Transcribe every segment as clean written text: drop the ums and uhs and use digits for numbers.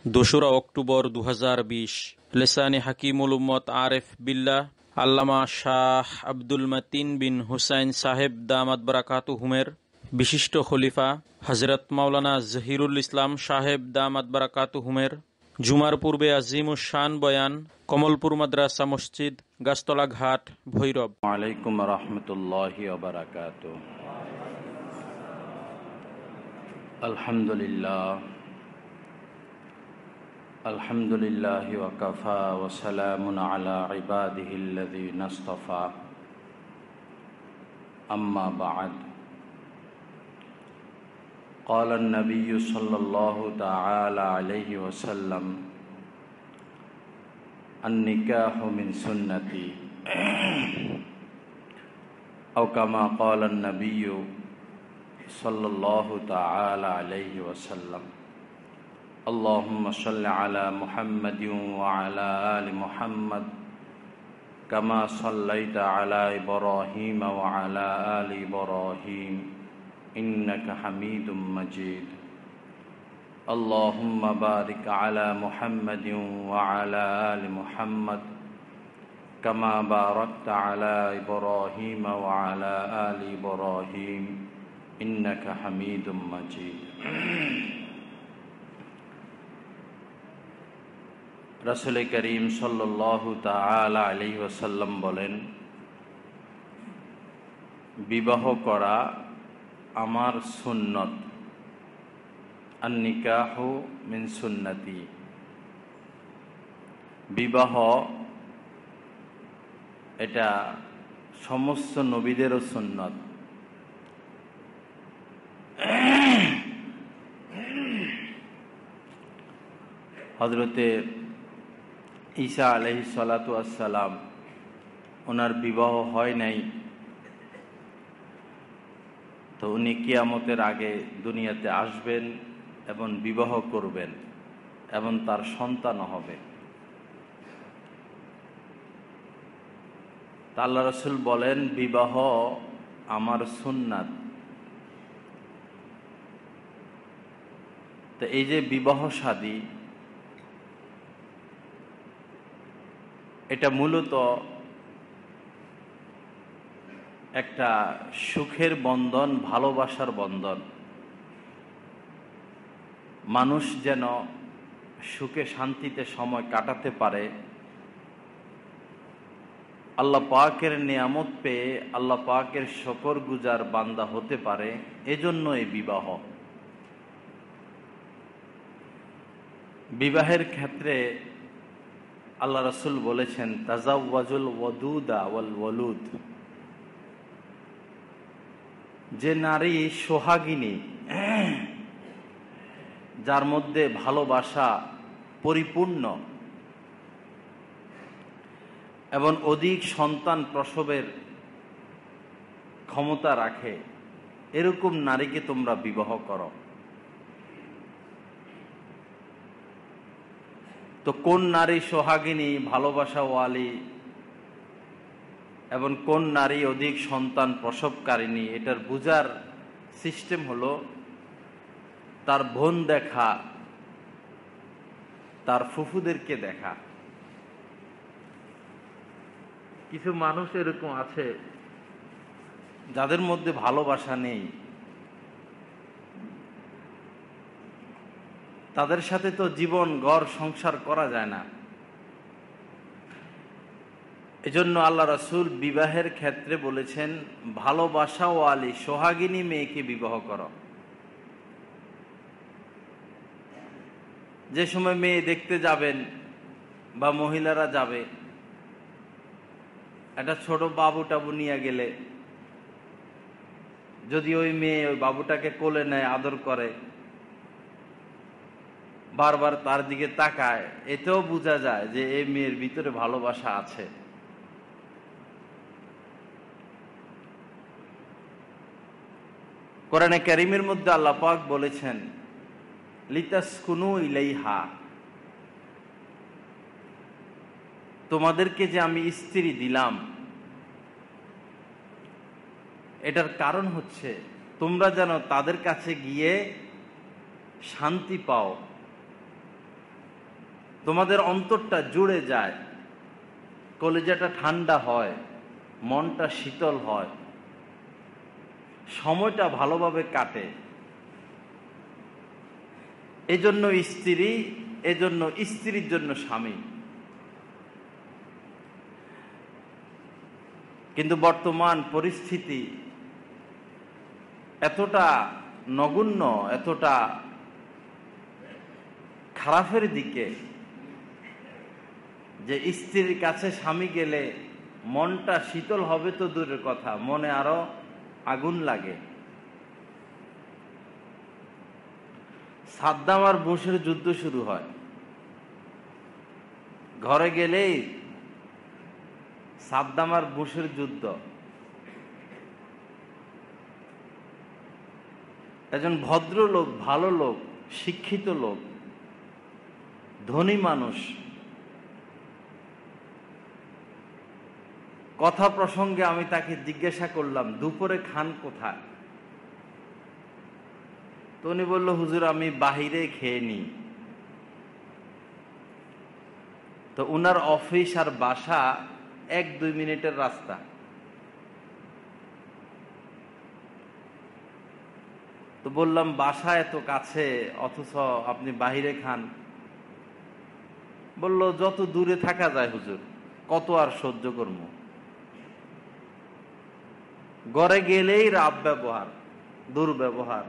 ২রা অক্টোবর ২০২০ লেসানে হাকিমুল উম্মত আরেফ বিল্লাহ আল্লামা শাহ আব্দুল মতিন বিন হুসাইন সাহেব দামাত বারাকাতুহুমের বিশিষ্ট খলিফা হজরত মাওলানা জহিরুল ইসলাম সাহেব দামাত বারাকাতুহুমের জুমার পূর্বে আজিমুস শান বয়ান কমলপুর মাদ্রাসা মসজিদ, গাছতলা ঘাট, ভৈরব। আলাইকুম রহমতুল্লাহি ওয়া বারাকাতুহু। আলহামদুলিল্লাহি ওয়া কাফা ওয়া সালামুন আলা ইবাদিহিল্লাযীনা ইসতাফা। আম্মা বা'দ। قال النبي صلى الله تعالى عليه وسلم النكاح من سنتي أو كما قال النبي صلى الله تعالى عليه وسلم اللهم صل على محمد وعلى آل محمد كما صليت على إبراهيم وعلى آل إبراهيم إنك حميد مجيد اللهم بارك على محمد وعلى آل محمد كما باركت على إبراهيم وعلى آل إبراهيم إنك حميد مجيد। রাসূল করিম সাল্লাল্লাহু তাআলা আলাইহি ওয়াসাল্লাম বলেন, বিবাহ করা আমার সুন্নত। আন-নিকাহু মিন সুন্নতি, বিবাহ এটা সমস্ত নবীদেরও সুন্নত। হযরতে ঈসা আলাইহিস সালাতু ওয়াস সালাম, ওনার বিবাহ হয় নাই, তো উনি কিয়ামতের আগে দুনিয়াতে আসবেন এবং বিবাহ করবেন এবং তার সন্তান হবে। আল্লাহ রাসূল বলেন, বিবাহ আমার সুন্নাত। তো এই যে বিবাহ শাদী, এটা মূলত একটা সুখের বন্ধন, ভালোবাসার বন্ধন। মানুষ যেন সুখে শান্তিতে সময় কাটাতে পারে, আল্লাহ পাকের নিয়ামত পেয়ে আল্লাহ পাকের শুকরগুজার বান্দা হতে পারে, এজন্য এই বিবাহ। বিবাহের ক্ষেত্রে আল্লাহ রাসূল বলেছেন, তাজাওয়াজুল ওয়াদুদা ওয়াল ওয়ালুদ, যে নারী সোহাগিনী, যার মধ্যে ভালোবাসা পরিপূর্ণ এবং অধিক সন্তান প্রসবের ক্ষমতা রাখে, এরকম নারীকে তোমরা বিবাহ করো। তো কোন নারী সোহাগিনী, ভালোবাসাওয়ালী এবং কোন নারী অধিক সন্তান প্রসবকারিণী, এটার বুঝার সিস্টেম হলো তার বোন দেখা, তার ফুফুদেরকে দেখা। কিছু মানুষ এরকম আছে যাদের মধ্যে ভালোবাসা নেই, তাদের সাথে তো জীবন ঘর সংসার করা যায় না। এজন্য আল্লাহ রাসূল বিবাহের ক্ষেত্রে বলেছেন, ভালোবাসাওয়ালী সোহাগিনী মেয়েকে বিবাহ করো। যে সময় মেয়ে দেখতে যাবেন বা মহিলারা যাবে, একটা ছোট বাবু টাবু নিয়ে গেলে যদি ওই মেয়ে ওই বাবুটাকে কোলে নেয়, আদর করে, বারবার তার দিকে তাকায়, এতেও বোঝা যায় যে এই মেয়ের ভিতরে ভালোবাসা আছে। কোরআনে কারীমের মধ্যে আল্লাহ পাক বলেছেন, লিতাসকুনু ইলাইহা, তোমাদেরকে যে আমি স্ত্রী দিলাম, এটার কারণ হচ্ছে তোমরা যেন তাদের কাছে গিয়ে শান্তি পাও, তোমাদের অন্তরটা জুড়ে যায়, কলিজাটা ঠান্ডা হয়, মনটা শীতল হয়, সময়টা ভালোভাবে কাটে। এজন্য স্ত্রী, এজন্য স্ত্রীর জন্য স্বামী। কিন্তু বর্তমান পরিস্থিতি এতটা নগণ্য, এতটা খারাপের দিকে যে স্ত্রীর কাছে স্বামী গেলে মনটা শীতল হবে তো দূরের কথা, মনে আরো আগুন লাগে। সাদ্দাম আর বুশের যুদ্ধ শুরু হয়, ঘরে গেলেই সাদ্দাম আর বুশের যুদ্ধ। একজন ভদ্রলোক, ভালো লোক, শিক্ষিত লোক, ধনী মানুষ, কথা প্রসঙ্গে আমি তাকে জিজ্ঞাসা করলাম, দুপুরে খান কোথায়? তো উনি বলল, হুজুর আমি বাহিরে খেয়ে নি। তো উনার অফিস আর বাসা 1-2 মিনিটের রাস্তা। তো বললাম, বাসা এত কাছে অথচ আপনি বাহিরে খান? বলল, যত দূরে থাকা যায় হুজুর, কত আর সহ্য করব। ঘরে গেলেই রাব ব্যবহার, দুর্ব্যবহার।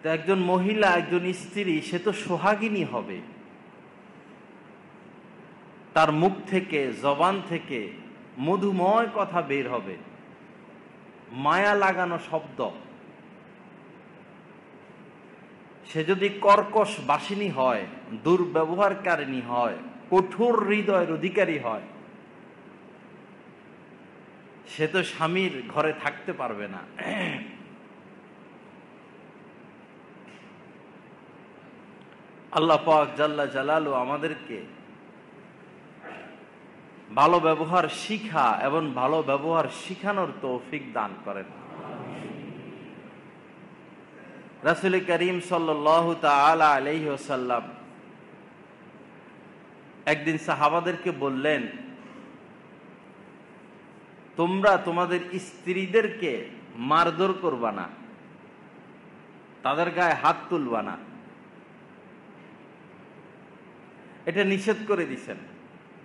তো একজন মহিলা, একজন স্ত্রী, সে তো সোহাগিনী হবে। তার মুখ থেকে, জবান থেকে মধুময় কথা বের হবে, মায়া লাগানো শব্দ। সে যদি কর্কশ বাসিনী হয়, দুর্ব্যবহারকারিণী হয়, কঠোর হৃদয়ের অধিকারী হয়, সে তো স্বামীর ঘরে থাকতে পারবে না। আল্লাহ পাক জাল্লা জালালু আমাদেরকে ভালো ব্যবহার শিখা এবং ভালো ব্যবহার শিখানোর তৌফিক দান করেন। রাসূল করিম সাল্লাল্লাহু তাআলা আলাইহি ওয়াসাল্লাম একদিন সাহাবাদেরকে বললেন, তোমরা তোমাদের স্ত্রীদেরকে মারধর করবা না, তাদের গায়ে হাত তুলবা না। এটা নিষেধ করে দিছেন,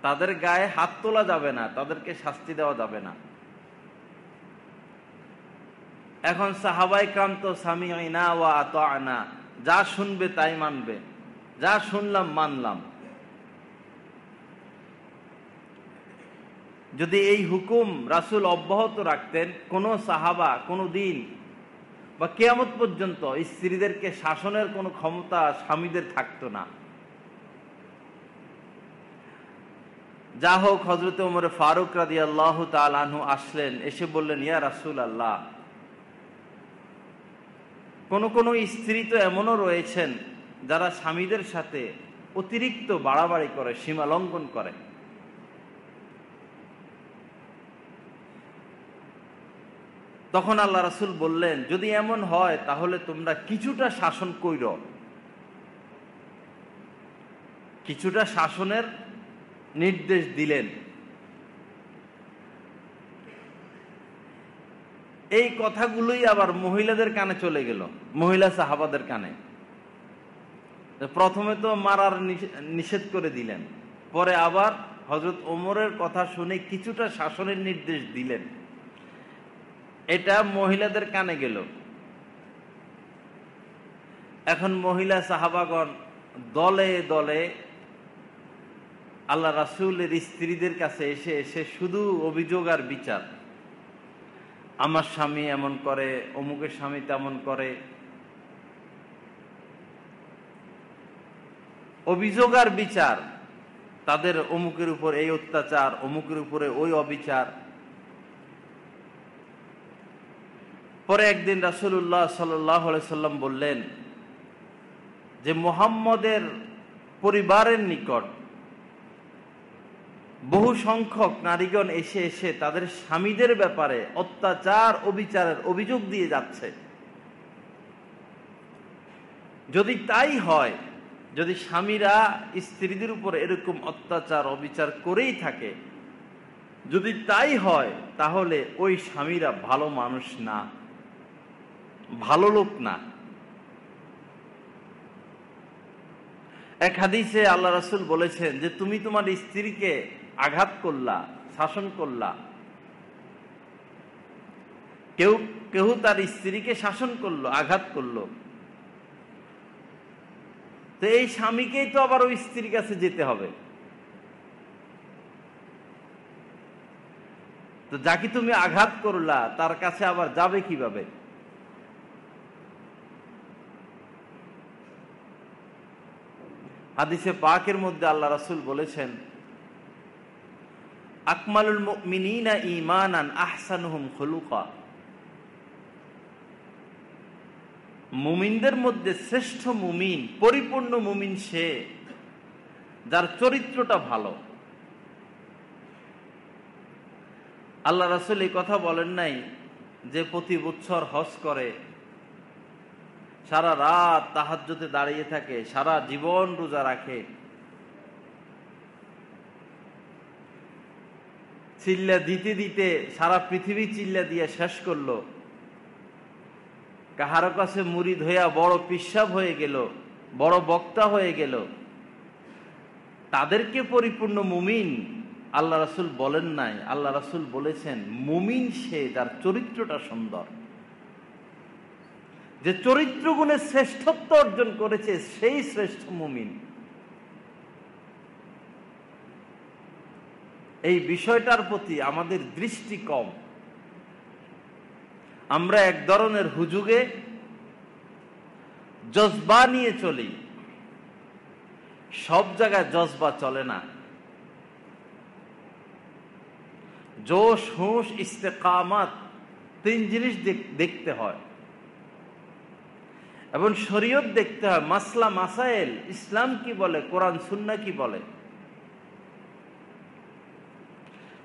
তাদের গায়ে হাত তোলা যাবে না, তাদেরকে শাস্তি দেওয়া যাবে না। এখন সাহাবায়ে কেরাম তো সামি'না ওয়া আতা'না, যা শুনবে তাই মানবে, যা শুনলাম মানলাম। যদি এই হুকুম রাসূল অব্যাহত রাখতেন, কোন সাহাবা কোনো দিন বা কিয়ামত পর্যন্ত স্ত্রীদেরকে শাসনের কোনো ক্ষমতা স্বামীদের থাকতো না। যা হোক, হযরত ওমর ফারুক রাদিয়াল্লাহু তাআলা আনহু আসলেন, এসে বললেন, ইয়া রাসূলুল্লাহ, কোন কোন স্ত্রী তো এমনও রয়েছেন যারা স্বামীদের সাথে অতিরিক্ত বাড়াবাড়ি করে, সীমা লঙ্ঘন করে। তখন আল্লাহ রাসূল বললেন, যদি এমন হয় তাহলে তোমরা কিছুটা শাসন কইরো। কিছুটা শাসনের নির্দেশ দিলেন। এই কথাগুলোই আবার মহিলাদের কানে চলে গেল, মহিলা সাহাবাদের কানে। প্রথমে তো মারার নিষেধ করে দিলেন, পরে আবার হযরত ওমরের কথা শুনে কিছুটা শাসনের নির্দেশ দিলেন। এটা মহিলাদের কানে গেল। এখন মহিলা সাহাবাগণ দলে দলে আল্লাহ রাসূলের স্ত্রীদের কাছে এসে এসে শুধু অভিযোগ আর বিচার। আমার স্বামী এমন করে, অমুকের স্বামী তেমন করে। অভিযোগ আর বিচার, তাদের অমুকের উপর এই অত্যাচার, অমুকের উপরে ওই অবিচার। পরে একদিন রাসূলুল্লাহ সাল্লাল্লাহু আলাইহি সাল্লাম বললেন যে, মুহাম্মদের পরিবারের নিকট বহু সংখ্যক নারীগণ এসে এসে তাদের স্বামীদের ব্যাপারে অত্যাচার, অবিচারের অভিযোগ দিয়ে যাচ্ছে। যদি তাই হয়, যদি স্বামীরা স্ত্রীদের উপর এরকম অত্যাচার অবিচার করেই থাকে, যদি তাই হয়, তাহলে ওই স্বামীরা ভালো মানুষ না, ভালো লোক না। এক হাদিসে আল্লাহ রাসূল বলেছেন যে তুমি তোমার স্ত্রীকে আঘাত করলা, শাসন করলা। কেউ কেউ তার স্ত্রীকে শাসন করলো, আঘাত করলো, তো এই স্বামীকেই তো আবার ওই স্ত্রীর কাছে যেতে হবে। তো যাকে তুমি আঘাত করলা তার কাছে আবার যাবে কিভাবে? হাদিসে পাকের মধ্যে আল্লাহ রাসূল বলেছেন, আকমালুল মুমিনিনা ঈমানান আহসানুহুম খুলুকা। মুমিনদের মধ্যে শ্রেষ্ঠ মুমিন, পরিপূর্ণ মুমিন সে যার চরিত্রটা ভালো। আল্লাহ রাসূল এই কথা বলেন নাই যে প্রতি বছর হজ করে, সারা রাত তাহাজ্জুদে দাঁড়িয়ে থাকে, সারা জীবন রোজা রাখে, চিল্লা দিতে দিতে সারা পৃথিবী চিল্লা দিয়ে শেষ করলো, কাহারো কাছে মুরিদ হইয়া বড় পিশাব হয়ে গেল, বড় বক্তা হয়ে গেল, তাদেরকে পরিপূর্ণ মুমিন আল্লাহ রাসূল বলেন নাই। আল্লাহ রাসূল বলেছেন মুমিন সে যার চরিত্রটা সুন্দর, যে চরিত্র গুণে শ্রেষ্ঠত্ব অর্জন করেছে সেই শ্রেষ্ঠ মুমিন। এই বিষয়টার প্রতি আমাদের দৃষ্টি কম। আমরা এক ধরনের হুজুগে জজবা নিয়ে চলি, সব জায়গায় জজবা চলে না। জোশ, হুঁশ, ইস্তেকামাত, তিন জিনিস দেখতে হয় এবং শরীয়ত দেখতে হয়, মাসলা মাসাইল, ইসলাম কি বলে, কোরআন সুন্নাহ কি বলে।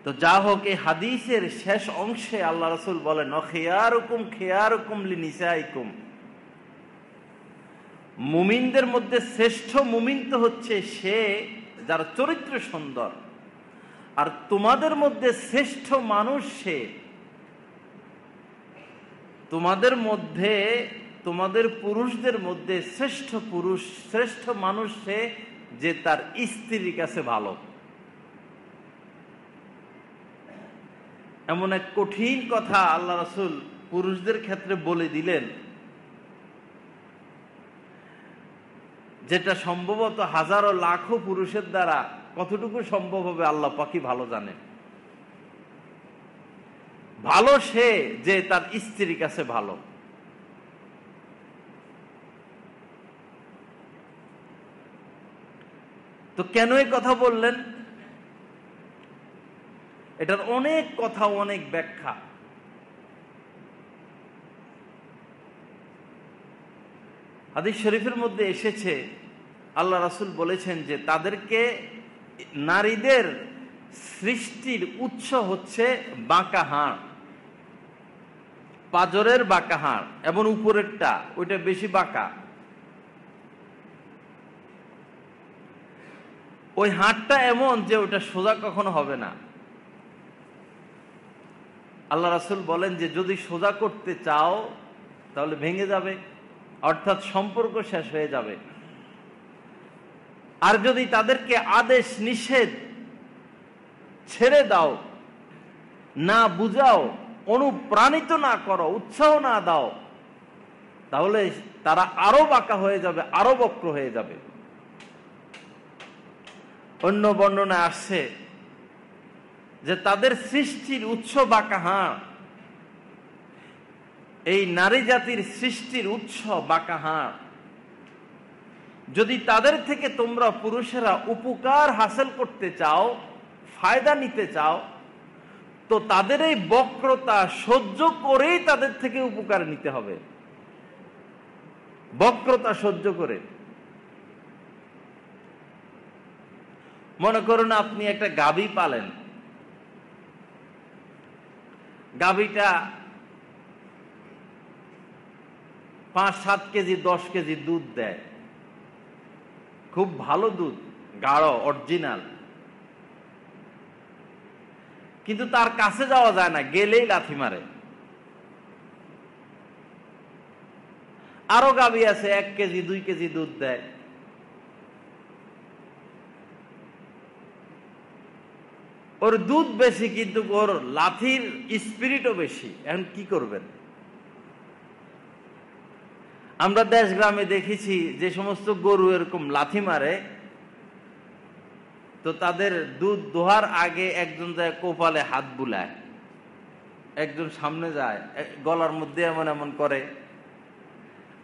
তো যা হোক, এই হাদিসের শেষ অংশে আল্লাহ রাসূল বলেন, খিয়ারুকুম খিয়ারুকুম লিনিসাইকুম। মুমিনদের মধ্যে শ্রেষ্ঠ মুমিন তো হচ্ছে সে যার চরিত্র সুন্দর, আর তোমাদের মধ্যে শ্রেষ্ঠ মানুষ সে, তোমাদের মধ্যে, তোমাদের পুরুষদের মধ্যে শ্রেষ্ঠ পুরুষ, শ্রেষ্ঠ মানুষ সে যে তার স্ত্রীর কাছে ভালো। এমন এক কঠিন কথা আল্লাহ রাসূল পুরুষদের ক্ষেত্রে বলে দিলেন, যেটা সম্ভবত হাজারো লাখো পুরুষের দ্বারা কতটুকু সম্ভব হবে আল্লাহ পাকই ভালো জানেন। ভালো সে যে তার স্ত্রীর কাছে ভালো। তো কেন এই কথা বললেন? এটার অনেক কথা, অনেক ব্যাখ্যা। হাদিস শরীফের মধ্যে এসেছে, আল্লাহ রাসূল বলেছেন যে তাদেরকে, নারীদের সৃষ্টির উৎস হচ্ছে বাঁকা হাড়, পাজরের বাঁকা হাড়, এবং উপরেরটা ওইটা বেশি বাঁকা। ওই হাড়টা এমন যে ওটা সোজা কখনো হবে না। আল্লাহ রাসূল বলেন যে যদি সোজা করতে চাও তাহলে ভেঙে যাবে, অর্থাৎ সম্পর্ক শেষ হয়ে যাবে। আর যদি তাদেরকে আদেশ নিষেধ ছেড়ে দাও, না বুঝাও, অনুপ্রাণিত না করো, উৎসাহ না দাও, তাহলে তারা আরো বাঁকা হয়ে যাবে, আরো বক্র হয়ে যাবে। অন্য বর্ণনায় আসছে যে তাদের সৃষ্টির উৎস বাঁকা হাড়। এই নারী জাতির সৃষ্টির উৎস বাঁকা হাড়। যদি তাদের থেকে তোমরা পুরুষেরা উপকার হাসিল করতে চাও, ফায়দা নিতে চাও, তো তাদের এই বক্রতা সহ্য করেই তাদের থেকে উপকার নিতে হবে। বক্রতা সহ্য করে। মনে করুন আপনি একটা গাভী পালেন, গাভীটা 5-7 কেজি 10 কেজি দুধ দেয়, খুব ভালো দুধ, গাঢ় অরিজিনাল, কিন্তু তার কাছে যাওয়া যায় না, গেলেই লাথি মারে। আরো গাভী আছে 1 কেজি 2 কেজি দুধ দেয়, ওর দুধ বেশি কিন্তু ওর লাথির স্পিরিটও বেশি। এখন কি করবেন? আমরা দেশ গ্রামে দেখেছি যে সমস্ত গরু এরকম লাথি মারে, তো তাদের দুধ দোহার আগে একজন যায় কপালে হাত বুলায়, একজন সামনে যায়, গলার মধ্যে এমন এমন করে,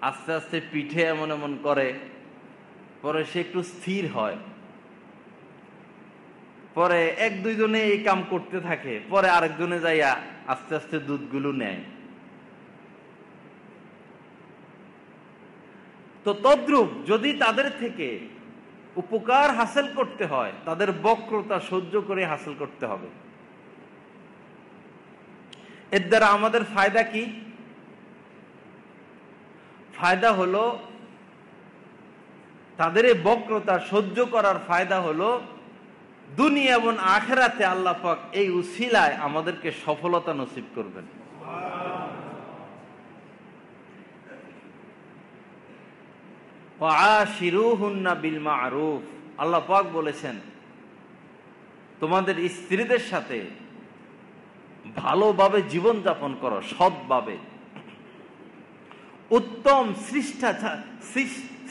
আস্তে আস্তে পিঠে এমন এমন করে, পরে সে একটু স্থির হয়, পরে 1-2 জনে এই কাম করতে থাকে, পরে আরেকজনে যাইয়া আস্তে আস্তে দুধগুলো নেয়। তো তদ্রূপ যদি তাদের থেকে উপকার হাসিল করতে হয়, তাদের বক্রতা সহ্য করে হাসিল করতে হবে। এর দ্বারা আমাদের ফায়দা কি? ফায়দা হলো, তাদের এই বক্রতা সহ্য করার ফায়দা হলো দুনিয়া এবং আখিরাতে আল্লাহ পাক এই উসিলায় আমাদেরকে সফলতা নসিব করবেন। ওয়াশিরুহুন্না বিল মা'রুফ, আল্লাহ পাক বলেছেন তোমাদের স্ত্রীদের সাথে ভালোভাবে জীবন যাপন করো, সৎভাবে, উত্তম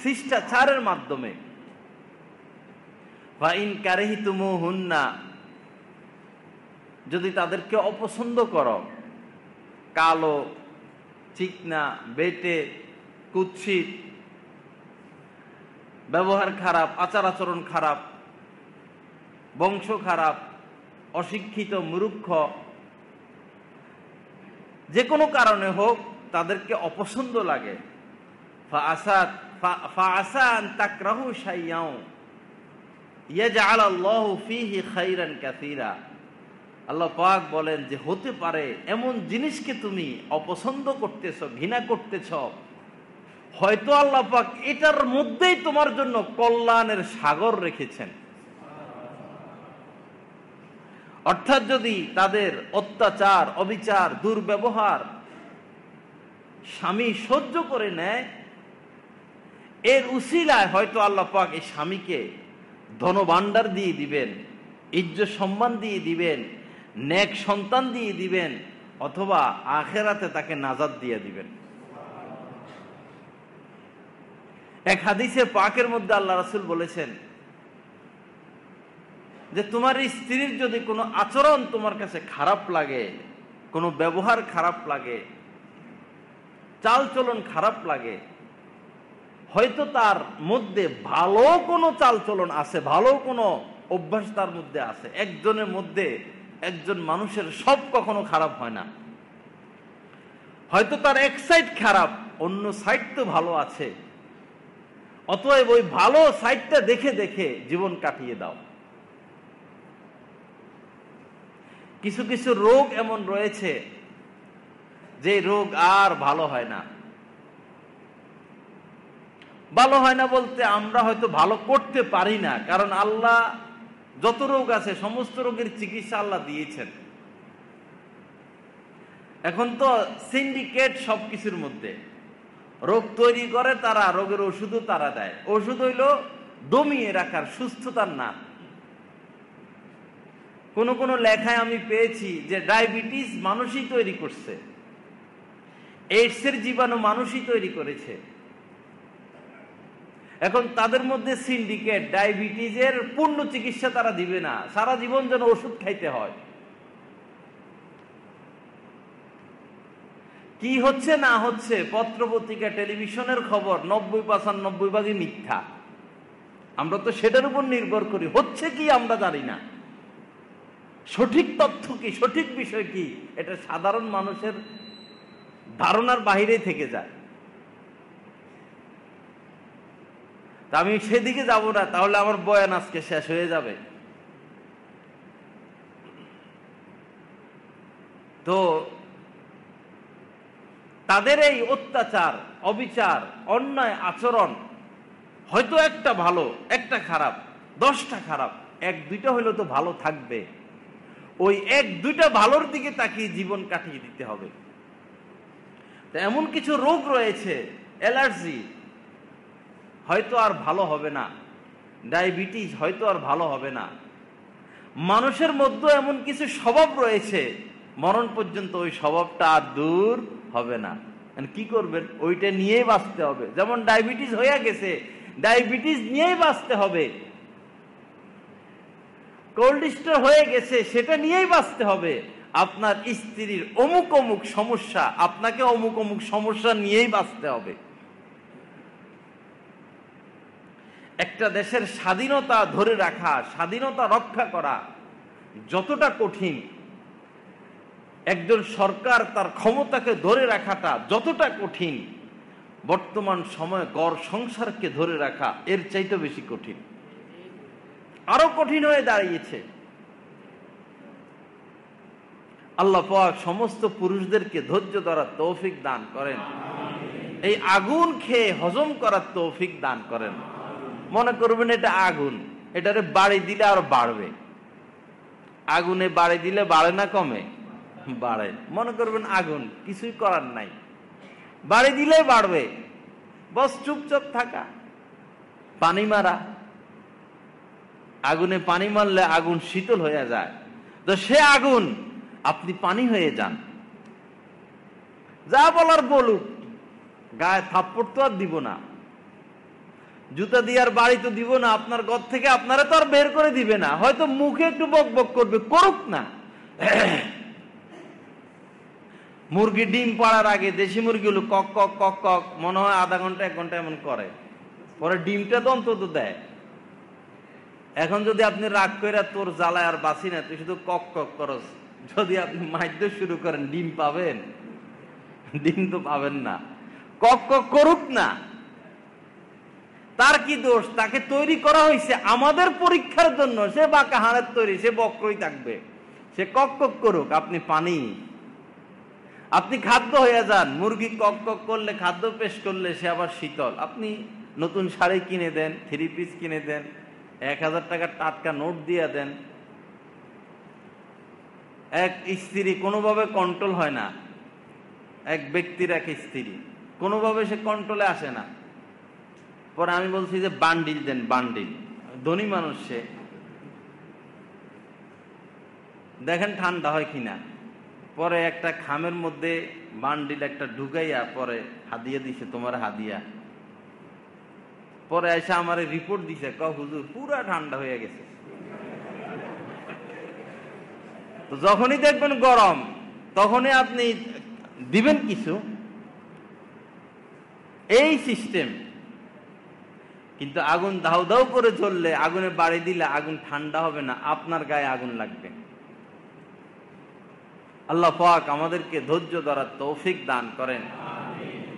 শিষ্টাচারের মাধ্যমে। ওয়া ইন কারিহতুমুহুন্না, যদি তাদেরকে অপছন্দ করো, কালো, চিকনা, বেটে, কুৎসিত, ব্যবহার খারাপ, আচার আচরণ খারাপ, বংশ খারাপ, অশিক্ষিত, মূর্খ, যে কোনো কারণে হোক তাদেরকে অপছন্দ লাগে, ফাআসা আন তাকরাহু শাইআন ইয়াজআলাল্লাহু ফীহি খায়রান কাসীরা। আল্লাহ পাক বলেন যে হতে পারে এমন জিনিসকে তুমি অপছন্দ করতেছ, ঘৃণা করতেছ, হয়তো আল্লাহ পাক এটার মধ্যেই তোমার জন্য কল্যাণের সাগর রেখেছেন। অর্থাৎ যদি তাদের অত্যাচার, অবিচার, দুর্ব্যবহার স্বামী সহ্য করে নেয়, এর উসিলায় হয়তো আল্লাহ পাক এই স্বামীকে ধনভাণ্ডার দিয়ে দিবেন, ইজ্জত সম্মান দিয়ে দিবেন, নেক সন্তান দিয়ে দিবেন, অথবা আখিরাতে তাকে নাজাত দিয়ে দিবেন। এক হাদিসে পাকের মধ্যে আল্লাহ রাসূল বলেছেন যে তোমার স্ত্রীর যদি কোনো আচরণ তোমার কাছে খারাপ লাগে, কোনো ব্যবহার খারাপ লাগে, চালচলন খারাপ লাগে, হয়তো তার মধ্যে ভালো কোনো চালচলন আছে, ভালো কোনো অভ্যাস তার মধ্যে আছে। একজনের মধ্যে, একজন মানুষের সব কখনো খারাপ হয় না, হয়তো তার এক সাইড খারাপ, অন্য সাইড তো ভালো আছে। অতএব ওই ভালো সাইডটা দেখে দেখে জীবন কাটিয়ে দাও। কিছু কিছু রোগ এমন রয়েছে যে রোগ আর ভালো হয় না। ভালো হয় না বলতে আমরা হয়তো ভালো করতে পারি না, কারণ আল্লাহ যত রোগ আছে সমস্ত রোগের চিকিৎসা আল্লাহ দিয়েছেন। এখন তো সিন্ডিকেট সবকিছুর মধ্যে, রোগ তৈরি করে তারা, রোগের ওষুধও তারা দেয়। ওষুধ হইল দমিয়ে রাখার, সুস্থতার না। কোন কোন লেখায় আমি পেয়েছি যে ডায়াবেটিস মানুষই তৈরি করছে, এইডসের জীবাণু মানুষই তৈরি করেছে। এখন তাদের মধ্যে সিন্ডিকেট, ডায়াবেটিসের পূর্ণ চিকিৎসা তারা দিবে না, সারা জীবন যেন ওষুধ খাইতে হয়। কি হচ্ছে না হচ্ছে পত্র পত্রিকা, টেলিভিশনের খবর 90-95 ভাগই মিথ্যা। আমরা তো সেটার উপর নির্ভর করি, হচ্ছে কি আমরা জানি না। সঠিক তথ্য কি, সঠিক বিষয় কি, এটা সাধারণ মানুষের ধারণার বাহিরে থেকে যায়। তা আমি সেদিকে যাব না, তাহলে আমার বয়ান আজকে শেষ হয়ে যাবে। তো তাদের এই অত্যাচার, অবিচার, অন্যায় আচরণ হয়তো একটা ভালো, একটা খারাপ, 10টা খারাপ, 1-2টা হইলে তো ভালো থাকবে। ওই 1-2টা ভালোর দিকে তাকিয়ে জীবন কাটিয়ে দিতে হবে। এমন কিছু রোগ রয়েছে, অ্যালার্জি হয়তো আর ভালো হবে না, ডায়াবেটিস হয়তো আর ভালো হবে না। মানুষের মধ্যে এমন কিছু স্বভাব রয়েছে, মরণ পর্যন্ত ওই স্বভাবটা আর দূর হবে না। কি করবেন? ওইটা নিয়েই বাঁচতে হবে। যেমন ডায়াবেটিস হয়ে গেছে, ডায়াবেটিস নিয়েই বাঁচতে হবে। কোল্ড স্টোর হয়ে গেছে, সেটা নিয়েই বাঁচতে হবে। আপনার স্ত্রীর অমুক অমুক সমস্যা, আপনাকে অমুক অমুক সমস্যা নিয়েই বাঁচতে হবে। একটা দেশের স্বাধীনতা ধরে রাখা, স্বাধীনতা রক্ষা করা যতটা কঠিন, একজন সরকার তার ক্ষমতাকে ধরে রাখাটা যতটা কঠিন, বর্তমান সময়ে গড় সংসারকে ধরে রাখা এর চাইতে বেশি কঠিন, আরো কঠিন হয়ে দাঁড়িয়েছে। আল্লাহ পাক সমস্ত পুরুষদেরকে ধৈর্য ধরার তৌফিক দান করেন, এই আগুন খেয়ে হজম করার তৌফিক দান করেন। মনে করবেন এটা আগুন, এটারে বাড়ি দিলে আরো বাড়বে। আগুনে বাড়ি দিলে বাড়ে না কমে? বাড়ে। মনে করবেন আগুন, কিছুই করার নাই, বাড়ি দিলে বাড়বে। বস চুপচাপ থাকা, পানি মারা। আগুনে পানি মারলে আগুন শীতল হয়ে যায়, তো সে আগুন আপনি পানি হয়ে যান। যা বলার বলুক, গায়ে থাপ্পড় তো আর দিব না, জুতা দিয়ে আর বাড়ি তো দিব না, আপনার ঘর থেকে আপনারা তো আর বের করে দিবে না, হয়তো মুখে একটু বক বক করবে, করুক না। মুরগি ডিম পাড়ার আগে দেশি মুরগিগুলো কক কক কক কক মনে হয় আধা ঘন্টা 1 ঘন্টা এমন করে, পরে ডিমটা তো অন্তত দেয়। এখন যদি আপনি রাগ করে তোর জ্বালায় আর বাঁচি না, তুই শুধু কক কক করস, যদি আপনি মাইদ্য শুরু করেন, ডিম পাবেন? ডিম তো পাবেন না। কক কক করুক না, তার কি দোষ? তাকে তৈরি করা হয়েছে আমাদের পরীক্ষার জন্য, সে বাঁকা হাড়ের তৈরি, সে বক্রই থাকবে, সে কক কক করুক। আপনি পানি, আপনি খাদ্য হয়ে যান। মুরগি কক কক করলে, খাদ্য পেশ করলে সে আবার শীতল। আপনি নতুন শাড়ি কিনে দেন, 3 পিস কিনে দেন, 1000 টাকার টাটকা নোট দিয়ে দেন। এক স্ত্রী কোনোভাবে কন্ট্রোল হয় না, এক ব্যক্তির এক স্ত্রী কোনোভাবে সে কন্ট্রোলে আসে না। পরে আমি বলছি যে বান্ডিল দেন, বান্ডিল। ধনী মানুষ সে, দেখেন ঠান্ডা হয় কিনা। পরে একটা খামের মধ্যে বান্ডিল একটা ঢুকাইয়া পরে হাদিয়া দিছে, তোমার হাদিয়া। পরে এসে আমার রিপোর্ট দিছে, হুজুর পুরা ঠান্ডা হয়ে গেছে। তো যখনই দেখবেন গরম, তখনই আপনি দিবেন কিছু, এই সিস্টেম। কিন্তু আগুন দাউ দাউ করে জ্বললে, আগুনে বাড়ি দিলে আগুন ঠান্ডা হবে না, আপনার গায়ে আগুন লাগবে। আল্লাহ পাক আমাদেরকে ধৈর্য ধরার তৌফিক দান করেন,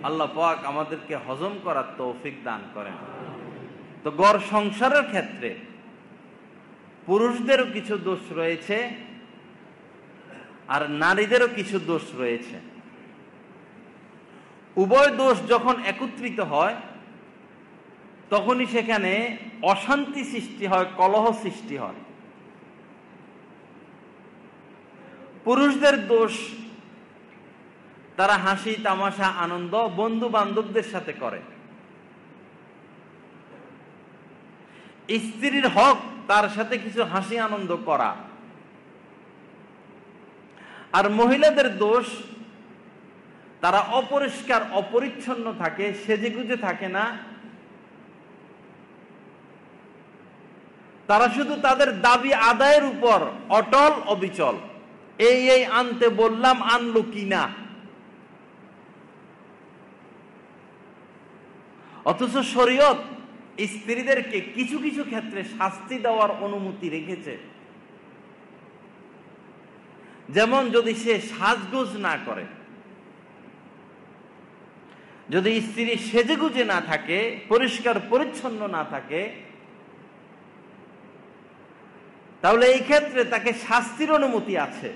আল্লাহ পাক আমাদেরকে হজম করার তৌফিক দান করেন। তো ঘর সংসারের ক্ষেত্রে পুরুষদেরও কিছু দোষ রয়েছে, আর নারীদেরও কিছু দোষ রয়েছে। উভয় দোষ যখন একত্রিত হয়, তখনই সেখানে অশান্তি সৃষ্টি হয়, কলহ সৃষ্টি হয়। পুরুষদের দোষ, তারা হাসি তামাশা আনন্দ বন্ধু বান্ধবদের সাথে করে। স্ত্রীর হক তার সাথে কিছু হাসি আনন্দ করা। আর মহিলাদের দোষ, তারা অপরিষ্কার অপরিচ্ছন্ন থাকে, সেজেগুজে থাকে না। তারা শুধু তাদের দাবি আদায়ের উপর অটল অবিচল। এই আনতে বললাম, আনলো কিনা। অথচ শরীয়ত স্ত্রীদেরকে কিছু কিছু ক্ষেত্রে শাস্তি দেওয়ার অনুমতি রেখেছে। যেমন যদি সে সাজগোজ না করে, যদি স্ত্রী সেজেগুজে না থাকে, পরিষ্কার পরিচ্ছন্ন না থাকে, তাহলে এই ক্ষেত্রে তাকে শাস্তির অনুমতি আছে।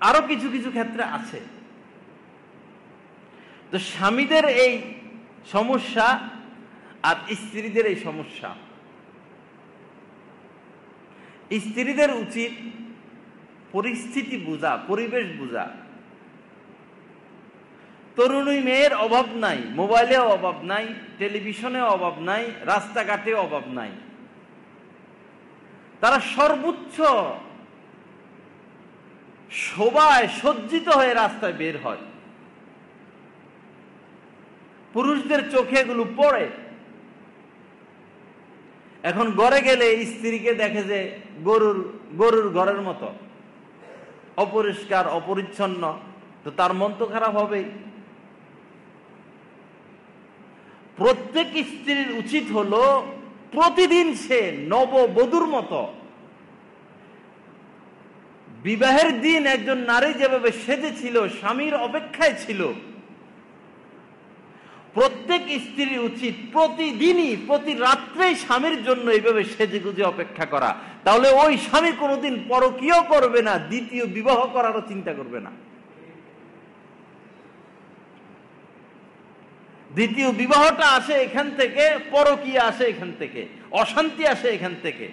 আরো কিছু কিছু ক্ষেত্রে আছে। তো স্বামীদের এই সমস্যা আর স্ত্রীদের এই সমস্যা। স্ত্রীদের উচিত পরিস্থিতি বোঝা, পরিবেশ বোঝা। তরুণী মেয়ের অভাব নাই, মোবাইলেও অভাব নাই, টেলিভিশনেও অভাব নাই, রাস্তাঘাটেও অভাব নাই। তারা সর্বোচ্চ শোভায় সজ্জিত হয়ে রাস্তায় বের হয়। পুরুষদের চোখে এগুলো পড়ে। এখন ঘরে গেলে স্ত্রীকে দেখে যে গরুর ঘরের মতো অপরিষ্কার, অপরিচ্ছন্ন, তো তার মন তো খারাপ হবেই। প্রত্যেক স্ত্রীর উচিত হলো প্রতিদিন সে নববধূর মতো, বিবাহের দিন একজন নারী যেভাবে সেজেছিল, স্বামীর অপেক্ষায় ছিল, প্রত্যেক স্ত্রীর উচিত প্রতিদিনই, প্রতি রাত্রেই স্বামীর জন্য এইভাবে সেজেগুজে অপেক্ষা করা। তাহলে ওই স্বামী কোনোদিন পরকীয় করবে না, দ্বিতীয় বিবাহ করারও চিন্তা করবে না। দ্বিতীয় বিবাহটা আসে এখান থেকে, পরকীয়া আসে এখান থেকে, অশান্তি আসে এখান থেকে।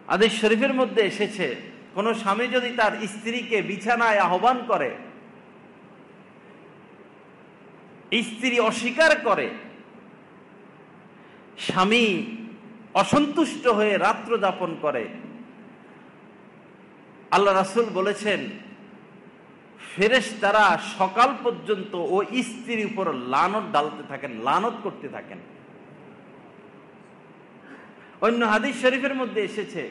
হাদিস শরীফের মধ্যে এসেছে, কোন স্বামী যদি তার স্ত্রীকে বিছানায় আহ্বান করে, স্ত্রী অস্বীকার করে, স্বামী অসন্তুষ্ট হয়ে রাত্র যাপন করে, আল্লাহ রাসূল বলেছেন ফেরেশতারা সকাল পর্যন্ত ওই স্ত্রীর উপর লানত ডালতে থাকেন, লানত করতে থাকেন। অন্য হাদিস শরীফের মধ্যে এসেছে,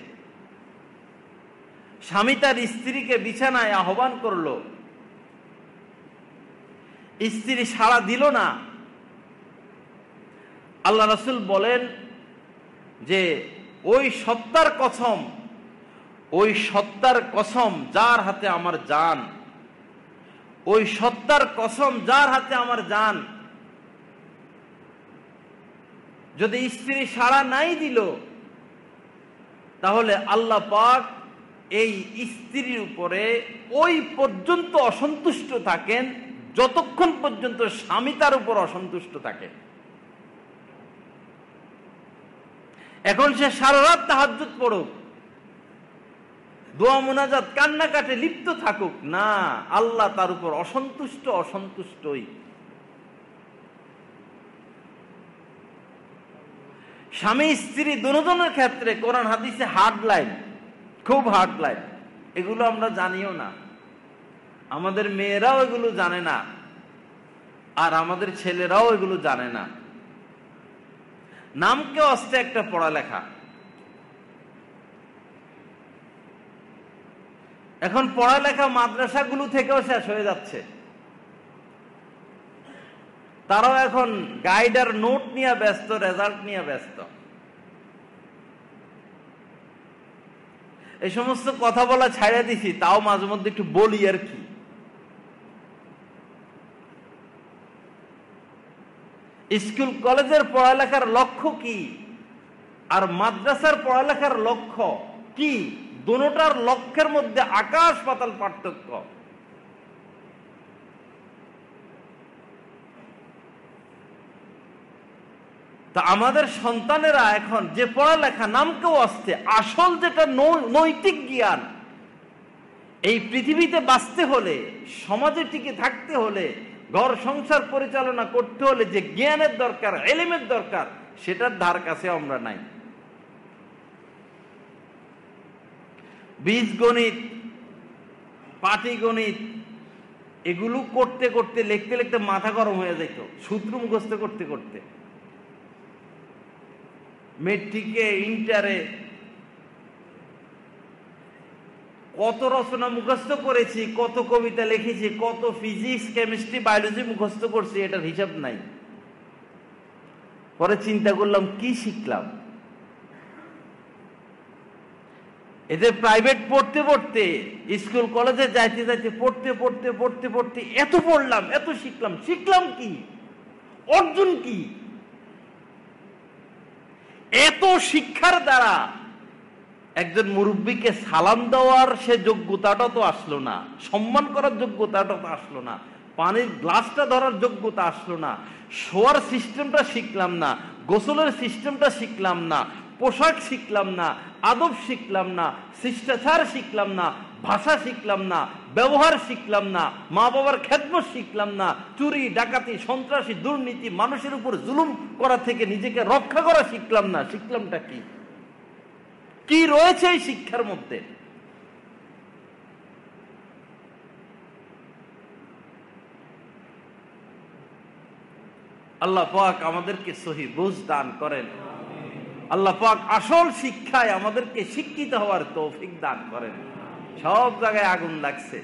স্বামী তার স্ত্রীকে বিছানায় আহ্বান করলো, স্ত্রী সাড়া দিল না। আল্লাহ রাসূল বলেন যে ওই সত্তার কসম, ওই সত্তার কসম যার হাতে আমার জান, ওই সত্তার কসম যার হাতে আমার জান, যদি স্ত্রী সাড়া নাই দিল, তাহলে আল্লাহ পাক এই স্ত্রীর উপরে ওই পর্যন্ত অসন্তুষ্ট থাকেন যতক্ষণ পর্যন্ত স্বামী তার উপর অসন্তুষ্ট থাকে। এখন সে সারা রাত তাহাজ্জুদ পড়ুক, দোয়া মুনাজাত কান্নাকাটে লিপ্ত থাকুক না, আল্লাহ তার উপর অসন্তুষ্ট, অসন্তুষ্টই। স্বামী স্ত্রী দুজনের ক্ষেত্রে কোরআন হাদিসে হার্ড লাইন, খুব হার্ড লাইন। এগুলো আমরা জানিও না, আমাদের মেয়েরাও এগুলো জানে না, আর আমাদের ছেলেরাও এগুলো জানে না। নামকে অস্তে একটা পড়ালেখা। এখন পড়ালেখা মাদ্রাসাগুলো থেকেও শেষ হয়ে যাচ্ছে। তারাও এখন গাইড আর নোট নিয়ে ব্যস্ত, রেজাল্ট নিয়ে ব্যস্ত। এই সমস্ত কথা বলা ছাড়া দিছি, তাও মাঝে মধ্যে একটু বলি আর কি। স্কুল কলেজের পড়ালেখার লক্ষ্য কি আর মাদ্রাসার পড়ালেখার লক্ষ্য কি, দুটোটার লক্ষ্যের মধ্যে আকাশ পাতাল পার্থক্য। তা আমাদের সন্তানেরা এখন যে পড়ালেখা নামকেও আসছে, আসল যেটা নৈতিক জ্ঞান, এই পৃথিবীতে বাঁচতে হলে, সমাজে টিকে থাকতে হলে, ঘর সংসার পরিচালনা করতে হলে যে জ্ঞানের দরকার, এলিমের দরকার, সেটার ধার কাছে আমরা নাই। বীজগণিত, পাটিগণিত এগুলো করতে করতে, লিখতে লিখতে মাথা গরম হয়ে যেত, সূত্র মুখস্থ করতে করতে। মেট্রিকে, ইন্টারে কত রচনা মুখস্থ করেছি, কত কবিতা লিখেছি, কত ফিজিক্স, কেমিস্ট্রি, বায়োলজি মুখস্থ করছি, এটার হিসাব নাই। পরে চিন্তা করলাম কি শিখলাম। এতে প্রাইভেট পড়তে পড়তে, স্কুল কলেজে যাইতে যাইতে, পড়তে পড়তে পড়তে পড়তে এত পড়লাম, এত শিখলাম, শিখলাম কি, অর্জন কি? এত শিক্ষার দ্বারা একজন মুরব্বীকে সালাম দেওয়ার সে যোগ্যতাটা তো আসলো না, সম্মান করার যোগ্যতাটা তো আসলো না, পানির গ্লাসটা ধরার যোগ্যতা আসলো না, শোয়ার সিস্টেমটা শিখলাম না, গোসলের সিস্টেমটা শিখলাম না, পোশাক শিখলাম না, আদব শিখলাম না, শিষ্টাচার শিখলাম না, ভাষা শিখলাম না, ব্যবহার শিখলাম না, মা বাবার খেদমত শিখলাম না, চুরি ডাকাতি সন্ত্রাসী দুর্নীতি মানুষের উপর জুলুম করা থেকে নিজেকে রক্ষা করা শিখলাম না। শিখলামটা কি? কি রয়েছে এই শিক্ষার মধ্যে? আল্লাহ পাক আমাদেরকে সহি বুঝ দান করেন। আল্লাহ পাক আসল শিক্ষায় আমাদেরকে শিক্ষিত হওয়ার তৌফিক দান করেন। সব জায়গায় আগুন লাগছে,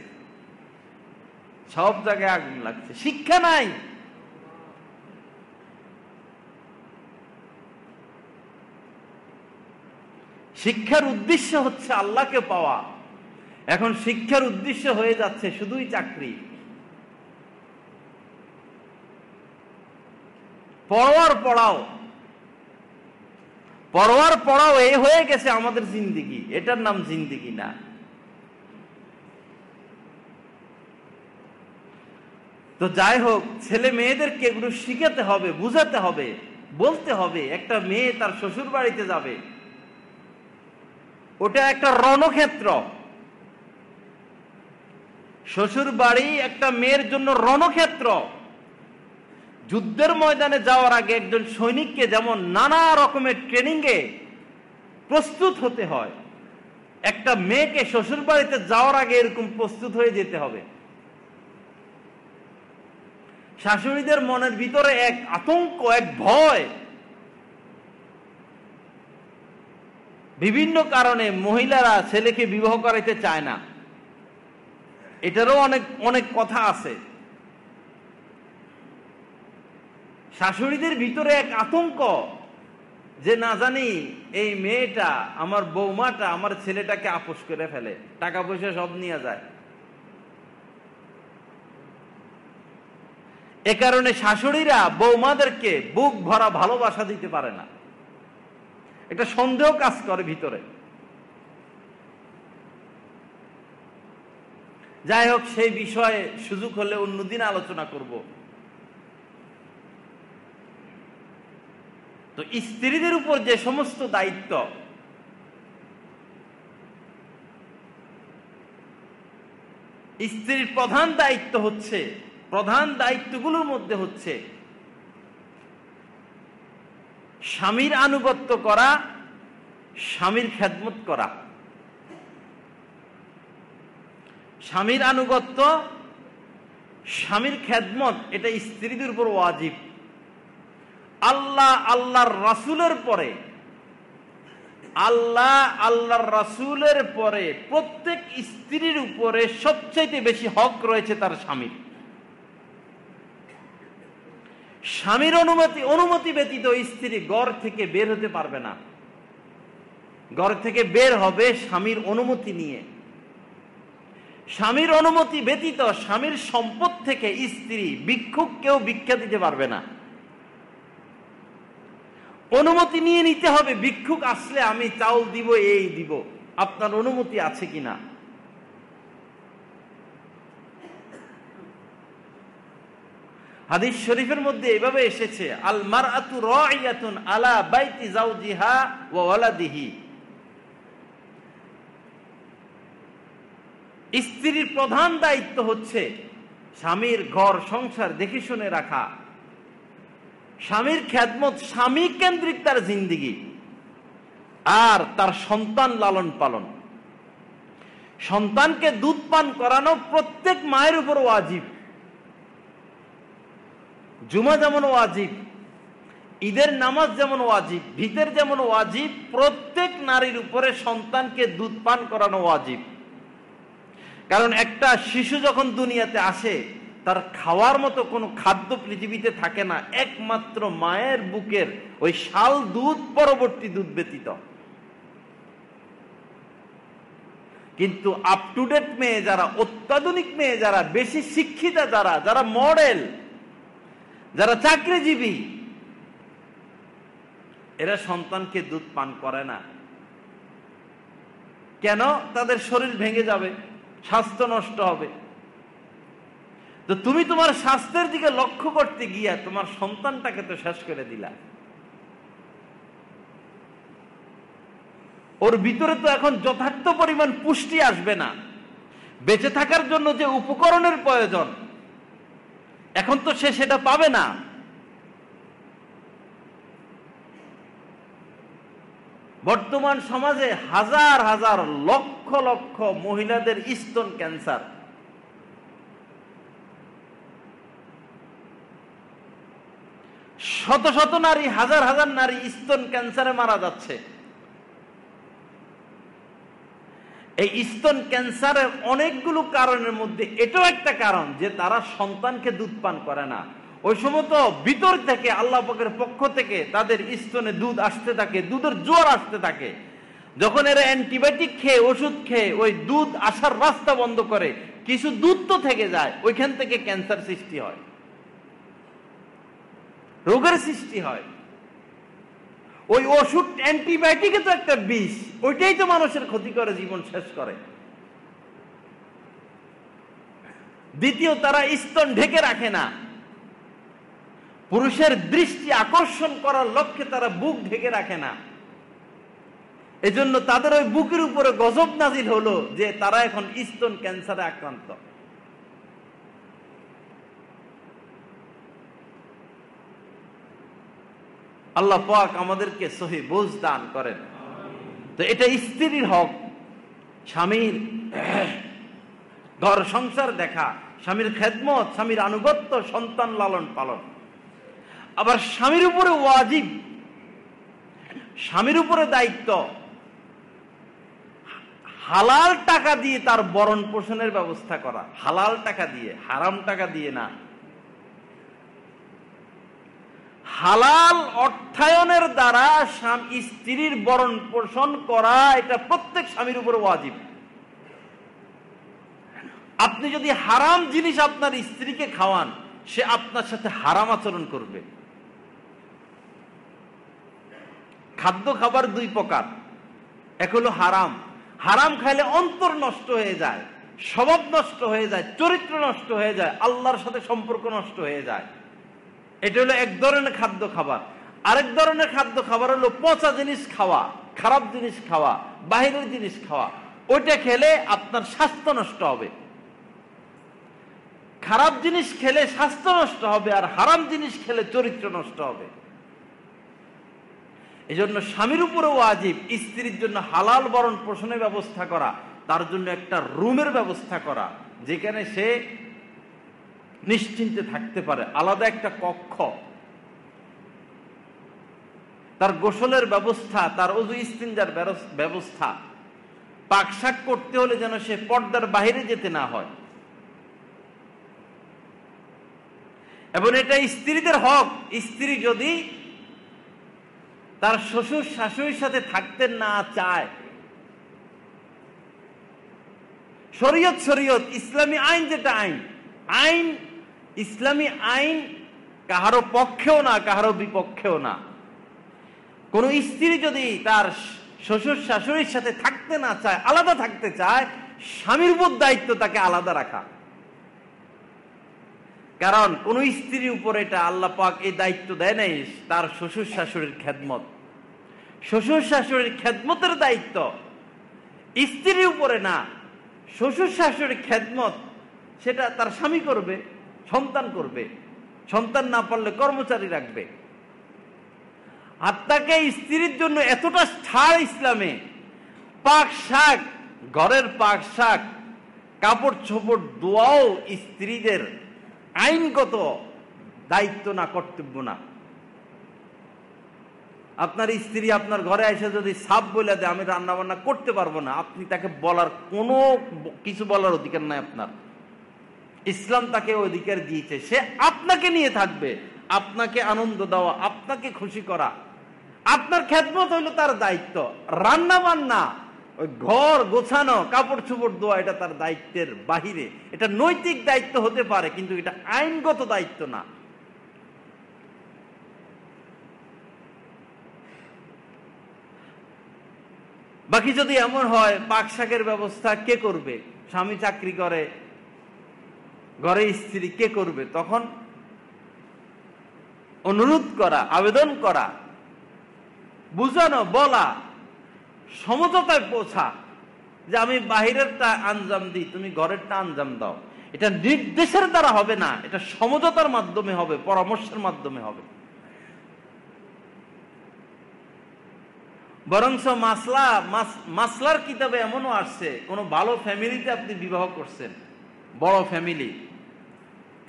সব জায়গায় আগুন লাগছে, শিক্ষা নাই। শিক্ষার উদ্দেশ্য হচ্ছে আল্লাহকে পাওয়া, এখন শিক্ষার উদ্দেশ্য হয়ে যাচ্ছে শুধুই চাকরি। পড়ার পড়াও, পড়ার পড়াও এই হয়ে গেছে আমাদের জিন্দেগি। এটার নাম জিন্দেগি না। তো যাই হোক, ছেলে মেয়েদেরকে এগুলো শিখাতে হবে, বুঝাতে হবে, বলতে হবে। একটা মেয়ে তার শ্বশুর বাড়িতে যাবে, ওটা একটা রণক্ষেত্র। শ্বশুর বাড়ি একটা মেয়ের জন্য রণক্ষেত্র। যুদ্ধের ময়দানে যাওয়ার আগে একজন সৈনিককে যেমন নানা রকমের ট্রেনিং এ প্রস্তুত হতে হয়, একটা মেয়েকে শ্বশুর বাড়িতে যাওয়ার আগে এরকম প্রস্তুত হয়ে যেতে হবে। শাশুড়িদের মনের ভিতরে এক আতঙ্ক, এক ভয়, বিভিন্ন কারণে মহিলারা ছেলেকে বিবাহ করাইতে চায় না। এটারও অনেক অনেক কথা আছে। শাশুড়িদের ভিতরে এক আতঙ্ক যে না জানি এই মেয়েটা, আমার বৌমাটা আমার ছেলেটাকে আপোষ করে ফেলে, টাকা পয়সা সব নিয়ে যায়। এ কারণে শাশুড়িরা বৌমাদেরকে বুক ভরা ভালোবাসা দিতে পারে না, একটা সন্দেহ কাজ করে ভিতরে। যাই হোক, সেই বিষয়ে সুযোগ হলে অন্যদিন আলোচনা করব। তো স্ত্রীদের উপর যে সমস্ত দায়িত্ব, স্ত্রীর প্রধান দায়িত্ব হচ্ছে, প্রধান দায়িত্বগুলোর মধ্যে হচ্ছে স্বামীর আনুগত্য করা, স্বামীর খেদমত করা। স্বামীর আনুগত্য, স্বামীর খেদমত, এটা স্ত্রীদের উপর ওয়াজিব। আল্লাহ আল্লাহর রাসূলের পরে, আল্লাহ আল্লাহর রাসূলের পরে প্রত্যেক স্ত্রীর উপরে সবচাইতে বেশি হক রয়েছে তার স্বামীর। স্বামীর অনুমতি ব্যতীত স্ত্রী ঘর থেকে বের হতে পারবে না। ঘর থেকে বের হবে স্বামীর অনুমতি নিয়ে। স্বামীর অনুমতি ব্যতীত স্বামীর সম্পদ থেকে স্ত্রী ভিক্ষুককেও ভিক্ষা দিতে পারবে না। অনুমতি নিয়ে নিতে হবে, ভিক্ষুক আসলে আমি চাউল দিব, এই দিব, আপনার অনুমতি আছে কিনা। হাদিস শরীফের মধ্যে এভাবে এসেছে, আল মারআতু রাইয়াতুন আলা বাইতি যাওজিহা ওয়া ওয়ালাদিহি। স্ত্রীর প্রধান দায়িত্ব হচ্ছে স্বামীর ঘর সংসার দেখে শুনে রাখা, স্বামীর খেদমত, স্বামী কেন্দ্রিক তার জিন্দেগি, আর তার সন্তান লালন পালন। সন্তানকে দুধ পান করানো প্রত্যেক মায়ের উপর ওয়াজিব। জুমা যেমন ওয়াজিব, ঈদের নামাজ যেমন ওয়াজিব, ভিতের যেমন ওয়াজিব, প্রত্যেক নারীর উপরে সন্তানকে দুধ পান করানো ওয়াজিব। কারণ একটা শিশু যখন দুনিয়াতে আসে, তার খাওয়ার মতো কোনো খাদ্য পৃথিবীতে থাকে না, একমাত্র মায়ের বুকের ওই শাল দুধ, পরবর্তী দুধ ব্যতীত। কিন্তু আপ টু ডেট মেয়ে যারা, অত্যাধুনিক মেয়ে যারা, বেশি শিক্ষিতা যারা, যারা মডেল, যারা চাকরিজীবী, এরা সন্তানকে দুধ পান করে না। কেন? তাদের শরীর ভেঙে যাবে, স্বাস্থ্য নষ্ট হবে। তো তুমি তোমার স্বাস্থ্যের দিকে লক্ষ্য করতে গিয়া তোমার সন্তানটাকে তো শেষ করে দিলা। ওর ভিতরে তো এখন যথার্থ পরিমাণ পুষ্টি আসবে না। বেঁচে থাকার জন্য যে উপকরণের প্রয়োজন, এখন তো সে সেটা পাবে না। বর্তমান সমাজে হাজার হাজার লক্ষ লক্ষ মহিলাদের স্তন ক্যান্সার। শত শত নারী, হাজার হাজার নারী স্তন ক্যান্সারে মারা যাচ্ছে। এই স্তন ক্যান্সারের অনেকগুলো কারণের মধ্যে এটাও একটা কারণ যে তারা সন্তানকে দুধ পান করে না। ওই সময় তো ভিতর থেকে আল্লাহ পাকের পক্ষ থেকে তাদের স্তনে দুধ আসতে থাকে, দুধের জোয়ার আসতে থাকে। যখন এরা অ্যান্টিবায়োটিক খেয়ে, ওষুধ খেয়ে ওই দুধ আসার রাস্তা বন্ধ করে, কিছু দুধ তো থেকে যায়, ওইখান থেকে ক্যান্সার সৃষ্টি হয়, রোগের সৃষ্টি হয়। ওই ওষুধ, অ্যান্টিবায়োটিকে তো একটা বিষ, ওইটাই তো মানুষের ক্ষতি করে, জীবন শেষ করে। দ্বিতীয়, তারা স্তন ঢেকে রাখে না। পুরুষের দৃষ্টি আকর্ষণ করার লক্ষ্যে তারা বুক ঢেকে রাখে না। এজন্য তাদের ওই বুকের উপরে গজব নাজিল হলো যে তারা এখন স্তন ক্যান্সারে আক্রান্ত। আল্লাহ পাক আমাদেরকে সহি বুঝ দান করেন। তো এটা স্ত্রীর হক, স্বামীর ঘর সংসার দেখা, স্বামীর খেদমত, স্বামীর আনুগত্য, সন্তান লালন পালন। আবার স্বামীর উপরে ওয়াজিব, স্বামীর উপরে দায়িত্ব হালাল টাকা দিয়ে তার ভরণ পোষণের ব্যবস্থা করা। হালাল টাকা দিয়ে, হারাম টাকা দিয়ে না। হালাল অর্থায়নের দ্বারা স্ত্রীর ভরণ পোষণ করা, এটা প্রত্যেক স্বামীর উপর ওয়াজিব। আপনি যদি হারাম জিনিস আপনার স্ত্রীকে খাওয়ান, সে আপনার সাথে হারাম আচরণ করবে। খাদ্য খাবার দুই প্রকার, এক হলো হারাম। হারাম খাইলে অন্তর নষ্ট হয়ে যায়, স্বভাব নষ্ট হয়ে যায়, চরিত্র নষ্ট হয়ে যায়, আল্লাহর সাথে সম্পর্ক নষ্ট হয়ে যায়। এটা হলো এক ধরনের খাদ্য খাবার। আরেক ধরনের খাদ্য খাবার হলো পচা জিনিস খাওয়া, খারাপ জিনিস খাওয়া, বাহিরের জিনিস খাওয়া। ওইটা খেলে আপনার স্বাস্থ্য নষ্ট হবে। খারাপ জিনিস খেলে স্বাস্থ্য নষ্ট হবে, আর হারাম জিনিস খেলে চরিত্র নষ্ট হবে। এজন্য স্বামীর উপরে ওয়াজিব স্ত্রীর জন্য হালাল ভরণ পোষণের ব্যবস্থা করা, তার জন্য একটা রুমের ব্যবস্থা করা যেখানে সে নিশ্চিন্তে থাকতে পারে, আলাদা একটা কক্ষ, তার গোসলের ব্যবস্থা, তার ওযু ইস্তিনজার ব্যবস্থা, পাক শাক করতে হলে যেন সে পর্দার বাইরে যেতে না হয়। এবং এটা স্ত্রীদের হক। স্ত্রী যদি তার শ্বশুর শাশুড়ির সাথে থাকতে না চায়, শরীয়ত ইসলামী আইন, যেটা আইন ইসলামী আইন কাহারো পক্ষেও না, কাহারো বিপক্ষেও না। কোন স্ত্রী যদি তার শ্বশুর শাশুড়ির সাথে থাকতে না চায়, আলাদা থাকতে চায়, স্বামীর উপর দায়িত্ব তাকে আলাদা রাখা। কারণ কোন স্ত্রীর উপর এটা আল্লাহ পাক এই দায়িত্ব দেয় নাই, তার শ্বশুর শাশুড়ির খেদমত। শ্বশুর শাশুড়ির খেদমতের দায়িত্ব স্ত্রীর উপরে না, শ্বশুর শাশুড়ির খেদমত সেটা তার স্বামী করবে, সন্তান করবে। সন্তান না পারলে কর্মচারী রাখবে। আর তাকে স্ত্রীর জন্য এতটা ছাড় ইসলামে, পাক শাক, ঘরের পাক শাক, কাপড় চোপড় ধোয়াও স্ত্রীদের আইনগত দায়িত্ব না, কর্তব্য না। আপনার স্ত্রী আপনার ঘরে এসে যদি সাপ বলে দেয় আমি রান্না বান্না করতে পারবো না, আপনি তাকে বলার কোনো কিছু বলার অধিকার নাই আপনার। ইসলাম তাকে অধিকার দিয়েছে, সে আপনাকে নিয়ে থাকবে, আপনাকে আনন্দ দেওয়া, আপনাকে খুশি করা, আপনার খেদমত হইলো তার দায়িত্ব। রান্না বান্না, ওই ঘর গোছানো, কাপড় চোপড় ধোয়া, এটা তার দায়িত্বের বাহিরে। এটা নৈতিক দায়িত্ব হতে পারে, কিন্তু এটা আইনগত দায়িত্ব না। বাকি যদি এমন হয় পাক শাকের ব্যবস্থা কে করবে, স্বামী চাকরি করে, ঘরে স্ত্রী কে করবে, তখন অনুরোধ করা, আবেদন করা, বুঝানো, বলা, সমঝোতায় পৌঁছা যে আমি বাহিরেরটা আঞ্জাম দিই, তুমি ঘরেরটা আঞ্জাম দাও। এটা নির্দেশের দ্বারা হবে না, এটা সমঝোতার মাধ্যমে হবে, পরামর্শের মাধ্যমে হবে। বরঞ্চ মাসলার কিতাবে এমনও আসছে, কোন ভালো ফ্যামিলিতে আপনি বিবাহ করছেন, বড় ফ্যামিলি,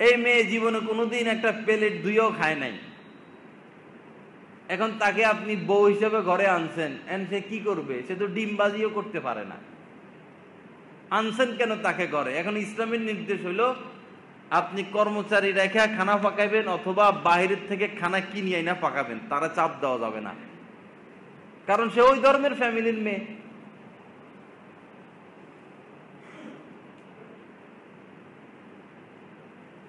এই মেয়ে জীবনে কোনোদিন একটা প্লেট ধুয়েও খায় নাই, এখন তাকে আপনি বউ হিসেবে ঘরে আনছেন, সে কি করবে? সে তো ডিমবাজিও করতে পারে না, আনছেন কেন তাকে ঘরে? এখন ইসলামের নির্দেশ হইল আপনি কর্মচারী রেখে খানা পাকাবেন, অথবা বাহিরের থেকে খানা কিনে আইনা পাকাবেন, তারা চাপ দেওয়া যাবে না, কারণ সে ওই ধর্মের ফ্যামিলির মেয়ে।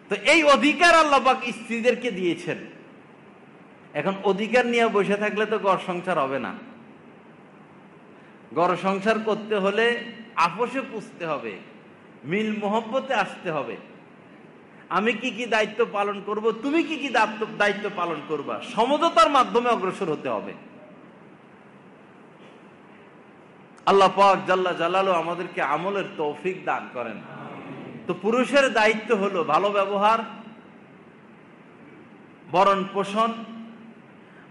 তো এই অধিকার আল্লাহ পাক স্ত্রীদেরকে দিয়েছেন। এখন অধিকার নিয়ে বসে থাকলে তো ঘর সংসার হবে না। ঘর সংসার করতে হলে আপোষে পুষতে হবে, মিল মোহব্বতে আসতে হবে। আমি কি কি দায়িত্ব পালন করব, তুমি কি কি দায়িত্ব পালন করবা, সমঝোতার মাধ্যমে অগ্রসর হতে হবে। আল্লাহ পাক জাল্লা জালালু আমাদেরকে আমলের তৌফিক দান করেন। তো পুরুষের দায়িত্ব হলো ভালো ব্যবহার, ভরণ পোষণ,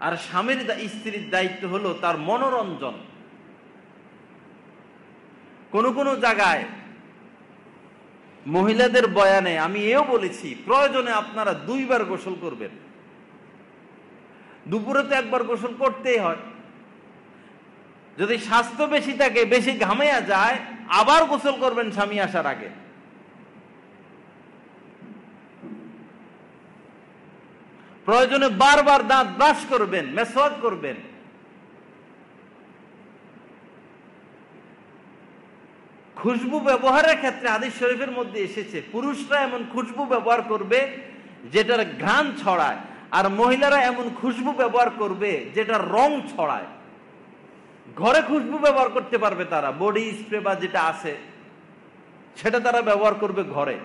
আর স্ত্রীর দায়িত্ব হলো তার মনোরঞ্জন। কোন কোন জায়গায় মহিলাদের বয়ানে আমি এও বলেছি, প্রয়োজনে আপনারা 2 বার গোসল করবেন, দুপুরে তো 1 বার গোসল করতেই হয়। যদি স্বাস্থ্য বেশি থাকে, বেশি ঘামাইয়া যায়, আবার গোসল করবেন স্বামী আসার আগে। প্রয়োজনে বারবার দাঁত ব্রাশ করবেন, মেসওয়াক করবেন। খুশবু ব্যবহারের ক্ষেত্রে হাদিস শরীফের মধ্যে এসেছে, পুরুষরা এমন খুশবু ব্যবহার করবে যেটার ঘ্রাণ ছড়ায়, আর মহিলারা এমন খুশবু ব্যবহার করবে যেটার রং ছড়ায়। ঘরে খুশবু ব্যবহার করতে পারবে তারা, বডি স্প্রে বা যেটা আছে সেটা তারা ব্যবহার করবে ঘরে।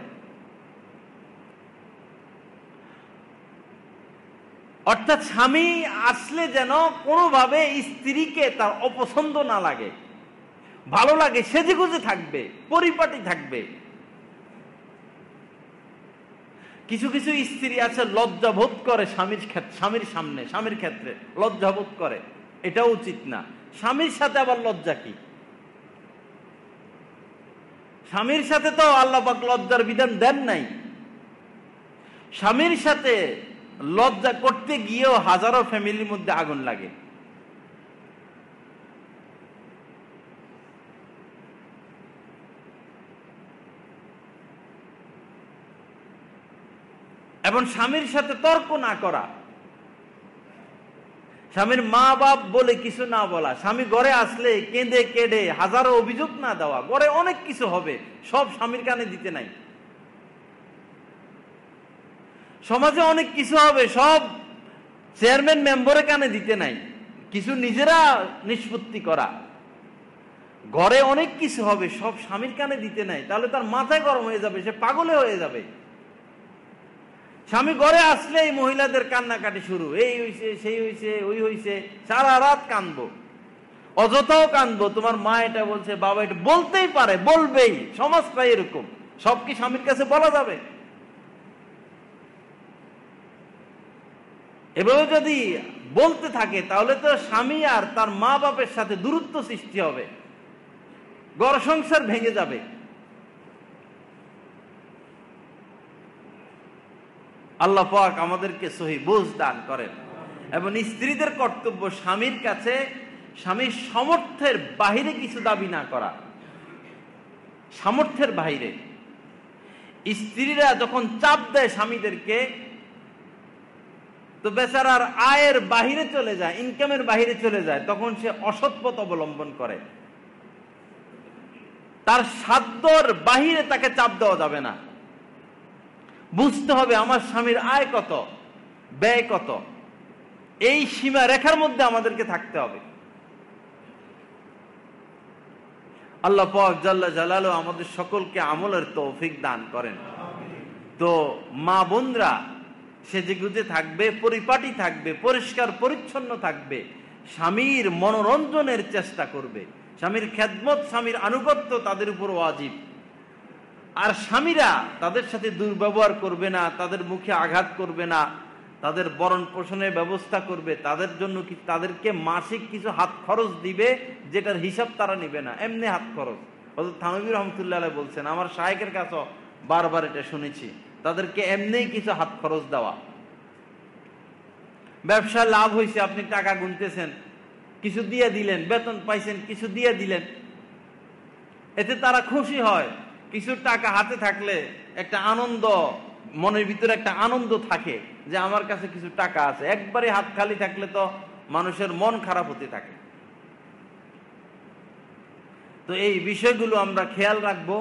অর্থাৎ স্বামী আসলে যেন কোনোভাবে স্ত্রীকে তার অপছন্দ না লাগে, ভালো লাগে, সেজেগুজে থাকবে, পরিপাটি থাকবে। কিছু কিছু স্ত্রী আছে লজ্জাবোধ করে স্বামীর সামনে, স্বামীর ক্ষেত্রে লজ্জাবোধ করে, এটা উচিত না। স্বামীর সাথে আবার লজ্জা কি? স্বামীর সাথে তো আল্লাহ পাক লজ্জার বিধান দেন নাই। স্বামীর সাথে লজ্জা করতে গিয়েও হাজারো ফ্যামিলির মধ্যে আগুন লাগে। এবং স্বামীর সাথে তর্ক না করা, স্বামীর মা বাপ বলে কিছু না বলা, স্বামী ঘরে আসলে কেঁদে কেঁদে হাজারো অভিযোগ না দেওয়া। ঘরে অনেক কিছু হবে, সব স্বামীর কানে দিতে নাই। সমাজে অনেক কিছু হবে, সব চেয়ারম্যান মেম্বারের কানে দিতে নাই, কিছু নিজেরা নিষ্পত্তি করা। ঘরে অনেক কিছু হবে, সব স্বামীর কানে দিতে নাই, তাহলে তার মাথায় গরম হয়ে যাবে, সে পাগলে হয়ে যাবে। স্বামী ঘরে আসলে এই মহিলাদের কান্নাকাটি শুরু, এই হইছে, সেই হইছে, ওই হইছে, সারা রাত কাঁদবো, অযথাও কাঁদবো। তোমার মা এটা বলছে, বাবা এটা বলতেই পারে, বলবেই, সমাজটা এরকম। সব কি স্বামীর কাছে বলা যাবে? এভাবে যদি বলতে থাকে তাহলে তো স্বামী আর তার মা বাপের সাথে দূরত্ব সৃষ্টি হবে, ঘর সংসার ভেঙে যাবে। আল্লাহ পাক আমাদেরকে সহি বুঝ দান করেন। এবং স্ত্রীদের কর্তব্য স্বামীর কাছে স্বামীর সামর্থ্যের বাহিরে কিছু দাবি না করা। সামর্থ্যের বাহিরে স্ত্রীরা যখন চাপ দেয় স্বামীদেরকে, তো বেচারার আয়ের বাহিরে চলে যায়, ইনকামের বাহিরে চলে যায়, তখন সে অসৎ পথ অবলম্বন করে। তার সাধ্যর বাহিরে তাকে চাপ দেওয়া যাবে না। বুঝতে হবে আমার স্বামীর আয় কত, ব্যয় কত, এই সীমা রেখার মধ্যে আমাদেরকে থাকতে হবে। আল্লাহ পাক জাল্লা জালালু আমাদের সকলকে আমলের তৌফিক দান করেন। তো মা বোনরা সেজেগুজে থাকবে, পরিপাটি থাকবে, পরিষ্কার পরিচ্ছন্ন থাকবে, স্বামীর মনোরঞ্জনের চেষ্টা করবে, স্বামীর খেদমত, স্বামীর আনুগত্য তাদের উপর ওয়াজিব। আর স্বামীরা তাদের সাথে দুর্ব্যবহার করবে না, তাদের মুখে আঘাত করবে না, তাদের বরণ পোষণের ব্যবস্থা করবে, তাদের জন্য কি তাদেরকে মাসিক কিছু হাত খরচ দিবে, যেটার হিসাব তারা নিবে না, এমনি হাত খরচ। হযরত থানভী রহমাতুল্লাহ আলাইহি বলছেন, আমার শায়েখের কাছে বারবার এটা শুনেছি, তাদেরকে এমনিই কিছু হাত খরচ দেওয়া। ব্যবসা লাভ হয়েছে, আপনি টাকা গুনতেছেন, কিছু দিয়ে দিলেন, বেতন পাইছেন, কিছু দিয়ে দিলেন, এতে তারা খুশি হয়। কিছু টাকা হাতে থাকলে একটা আনন্দ, মনের ভিতরে একটা আনন্দ থাকে যে আমার কাছে কিছু টাকা আছে। একবারে হাত খালি থাকলে তো মানুষের মন খারাপ হতে থাকে। তো এই বিষয়গুলো আমরা খেয়াল রাখবো।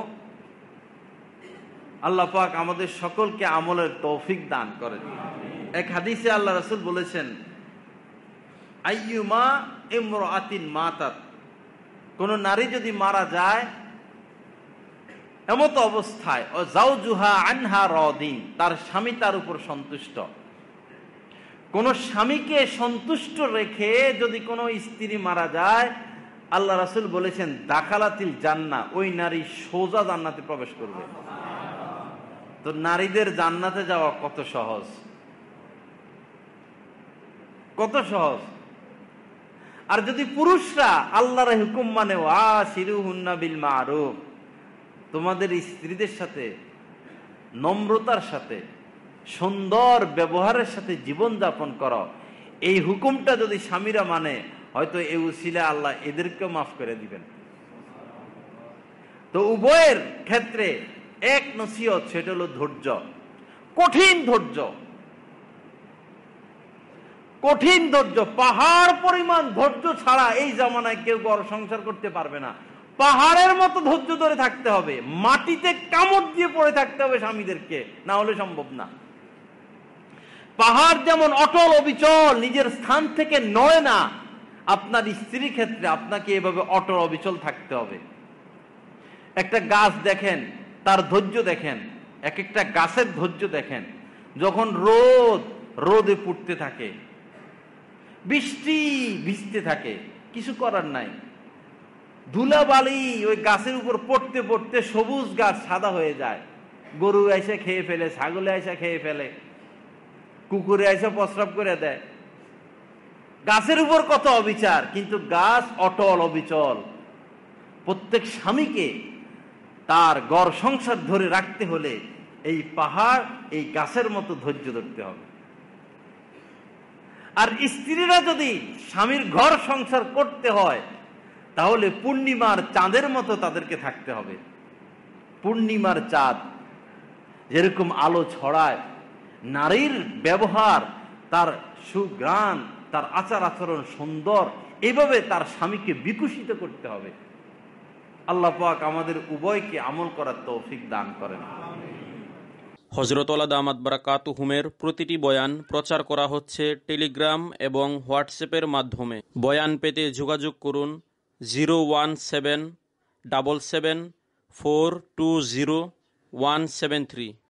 আল্লাহ পাক আমাদের সকলকে আমলের তৌফিক দান করেন। এক হাদিসে আল্লাহ রাসূল বলেছেন, আইয়ুমা ইমরাতিন মাতাত, কোন নারী যদি মারা যায় এমত অবস্থায়, ও যাওজুহা আনহা রাদিন, তার স্বামী তার উপর সন্তুষ্ট। কোন স্বামীকে সন্তুষ্ট রেখে যদি কোনো স্ত্রী মারা যায়, আল্লাহ রাসূল বলেছেন দাখালাতিল জান্নাহ, ওই নারী সোজা জান্নাতে প্রবেশ করবে। তো নারীদের জান্নাতে যাওয়া কত সহজ, কত সহজ। আর যদি পুরুষরা আল্লাহর হুকুম মানে, ওয়াশিরুহুন্না বিল মারুফ, তোমাদের স্ত্রীদের সাথে নম্রতার সাথে, সুন্দর ব্যবহারের সাথে জীবন যাপন করো, এই হুকুমটা যদি স্বামীরা মানে, হয়তো এই উসিলা আল্লাহ এদেরকেও মাফ করে দিবেন। তো উভয়ের ক্ষেত্রে এক নসিহত, সেটা হলো ধৈর্য, কঠিন ধৈর্য, কঠিন ধৈর্য। পাহাড় পরিমাণ ধৈর্য ছাড়া এই জামানায় কেউ ঘর সংসার করতে পারবে না। পাহাড়ের মতো ধৈর্য ধরে থাকতে হবে, মাটিতে কামড় দিয়ে পড়ে থাকতে হবে স্বামীদেরকে, না হলে সম্ভব না। পাহাড় যেমন অটল অবিচল নিজের স্থান থেকে নড়ে না, আপনার স্ত্রীর ক্ষেত্রে আপনাকে এভাবে অটল অবিচল থাকতে হবে। একটা গাছ দেখেন, তার ধৈর্য দেখেন, এক একটা গাছের ধৈর্য দেখেন। যখন রোদে পুড়তে থাকে, বৃষ্টি ভিজতে থাকে, কিছু করার নাই, ধুলাবালি ওই গাছের উপর পড়তে পড়তে সবুজ গাছ সাদা হয়ে যায়। গরু এসে খেয়ে ফেলে, ছাগলে এসে খেয়ে ফেলে, কুকুরে এসে প্রস্রাব করে দেয়। গাছের উপর কত অবিচার, কিন্তু গাছ অটল অবিচল। প্রত্যেক স্বামীকে তার ঘর সংসার ধরে রাখতে হলে এই পাহাড়, এই গাছের মতো ধৈর্য ধরতে হবে। আর স্ত্রীরা যদি স্বামীর ঘর সংসার করতে হয়, তাহলে পূর্ণিমার চাঁদের মতো তাদেরকে থাকতে হবে। পূর্ণিমার চাঁদ যেরকম আলো ছড়ায়, নারীর ব্যবহার, তার সুঘ্রাণ, তার আচার আচরণ সুন্দর, এইভাবে তার স্বামীকে বিকশিত করতে হবে। আল্লাহ পাক আমাদের উভয়কে আমল করার তৌফিক দান করেন। হযরত ওয়ালা দামাত বারাকাতুহুমের প্রতিটি বয়ান প্রচার করা হচ্ছে টেলিগ্রাম এবং হোয়াটসঅ্যাপের মাধ্যমে। বয়ান পেতে যোগাযোগ করুন 017777420 173।